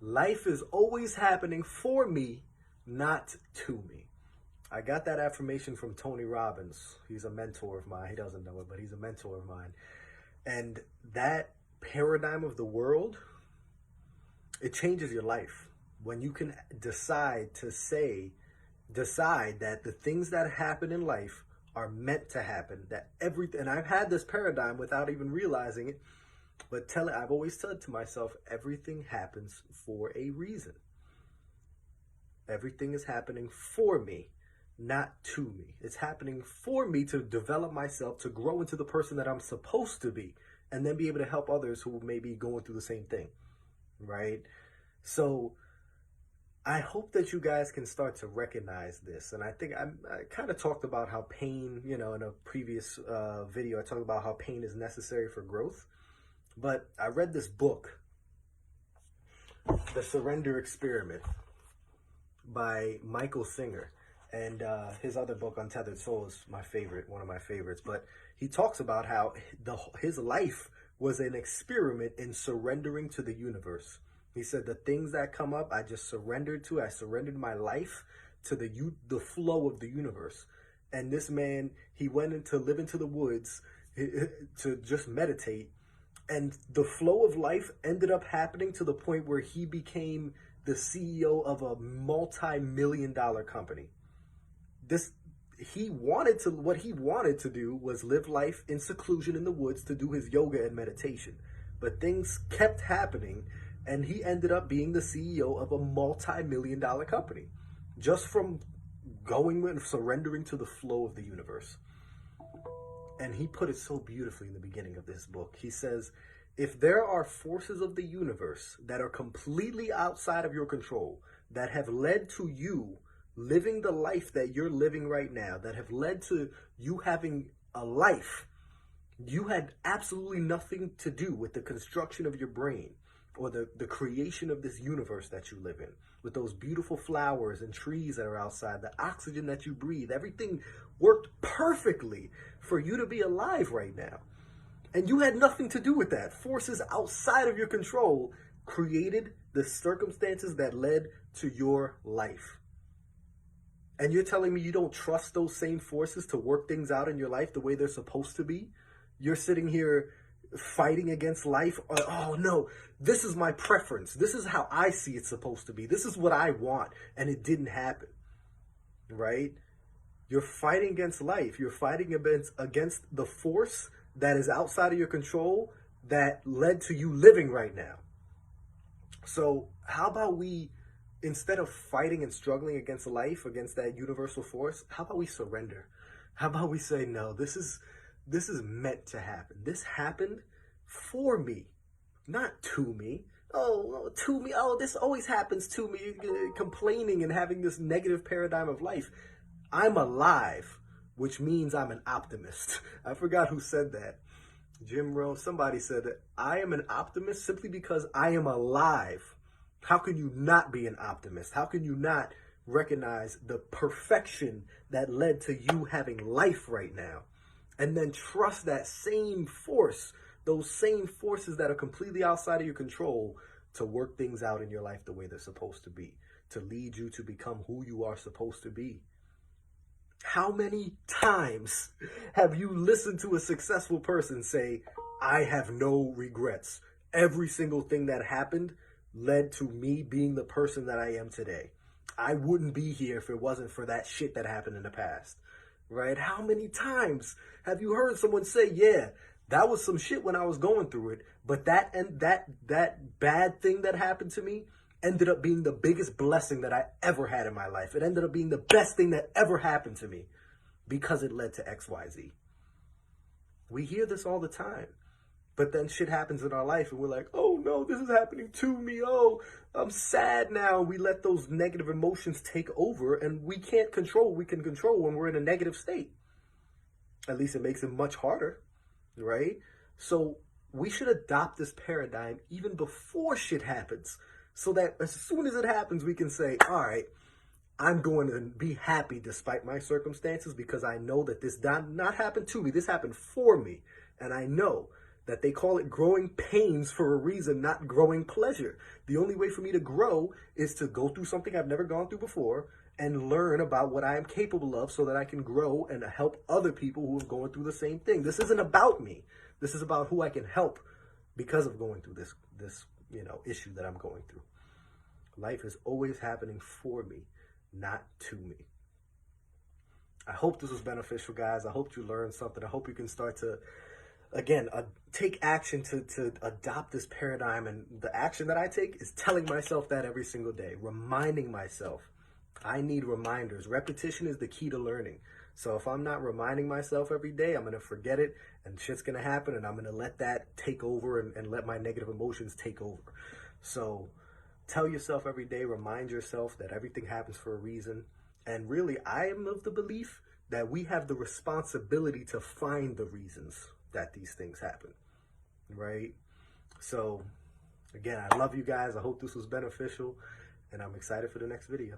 Life is always happening for me, not to me. I got that affirmation from Tony Robbins. He's a mentor of mine. He doesn't know it, but he's a mentor of mine. And that paradigm of the world, it changes your life. When you can decide that the things that happen in life are meant to happen, that everything, and I've had this paradigm without even realizing it, but I've always said to myself, everything happens for a reason. Everything is happening for me, not to me. It's happening for me to develop myself, to grow into the person that I'm supposed to be, and then be able to help others who may be going through the same thing, right? So I hope that you guys can start to recognize this. And I think I kind of talked about how pain, in a previous video, I talked about how pain is necessary for growth. But I read this book, The Surrender Experiment, by Michael Singer. And his other book, Untethered Soul, is my favorite, one of my favorites. But he talks about how his life was an experiment in surrendering to the universe. He said, the things that come up, I just surrendered to. I surrendered my life to the flow of the universe. And this man, he went to live into the woods to just meditate. And the flow of life ended up happening to the point where he became the CEO of a multi-million-dollar company. What he wanted to do was live life in seclusion in the woods to do his yoga and meditation. But things kept happening, and he ended up being the CEO of a multi-million-dollar company just from going and surrendering to the flow of the universe. And he put it so beautifully in the beginning of this book. He says, if there are forces of the universe that are completely outside of your control, that have led to you living the life that you're living right now, that have led to you having a life, you had absolutely nothing to do with the construction of your brain or the creation of this universe that you live in, with those beautiful flowers and trees that are outside, the oxygen that you breathe, everything worked perfectly for you to be alive right now. And you had nothing to do with that. Forces outside of your control created the circumstances that led to your life. And you're telling me you don't trust those same forces to work things out in your life the way they're supposed to be? You're sitting here fighting against life. Oh no, this is my preference. This is how I see it's supposed to be. This is what I want. And it didn't happen, right? You're fighting against life. You're fighting against the force that is outside of your control that led to you living right now. So how about we, instead of fighting and struggling against life, against that universal force, how about we surrender? How about we say, no, this is meant to happen. This happened for me, not to me. Oh, to me. Oh, this always happens to me. Complaining and having this negative paradigm of life. I'm alive, which means I'm an optimist. I forgot who said that. Jim Rohn, somebody said that I am an optimist simply because I am alive. How can you not be an optimist? How can you not recognize the perfection that led to you having life right now? And then trust that same force, those same forces that are completely outside of your control, to work things out in your life the way they're supposed to be, to lead you to become who you are supposed to be. How many times have you listened to a successful person say, I have no regrets. Every single thing that happened led to me being the person that I am today. I wouldn't be here if it wasn't for that shit that happened in the past, right? How many times have you heard someone say, yeah, that was some shit when I was going through it, but that bad thing that happened to me ended up being the biggest blessing that I ever had in my life. It ended up being the best thing that ever happened to me because it led to XYZ. We hear this all the time, but then shit happens in our life and we're like, oh no, this is happening to me. Oh, I'm sad now. We let those negative emotions take over, and we can't control. We can control when we're in a negative state. At least it makes it much harder, right? So we should adopt this paradigm even before shit happens, so that as soon as it happens, we can say, all right, I'm going to be happy despite my circumstances because I know that this did not happen to me. This happened for me. And I know that they call it growing pains for a reason, not growing pleasure. The only way for me to grow is to go through something I've never gone through before and learn about what I am capable of so that I can grow and help other people who are going through the same thing. This isn't about me. This is about who I can help because of going through this issue that I'm going through. Life is always happening for me, not to me. I hope this was beneficial, guys. I hope you learned something. I hope you can start to, again, take action to adopt this paradigm. And the action that I take is telling myself that every single day, reminding myself. I need reminders. Repetition is the key to learning. So if I'm not reminding myself every day, I'm going to forget it and shit's going to happen, and I'm going to let that take over and let my negative emotions take over. So tell yourself every day, remind yourself that everything happens for a reason. And really, I am of the belief that we have the responsibility to find the reasons that these things happen, right? So again, I love you guys. I hope this was beneficial, and I'm excited for the next video.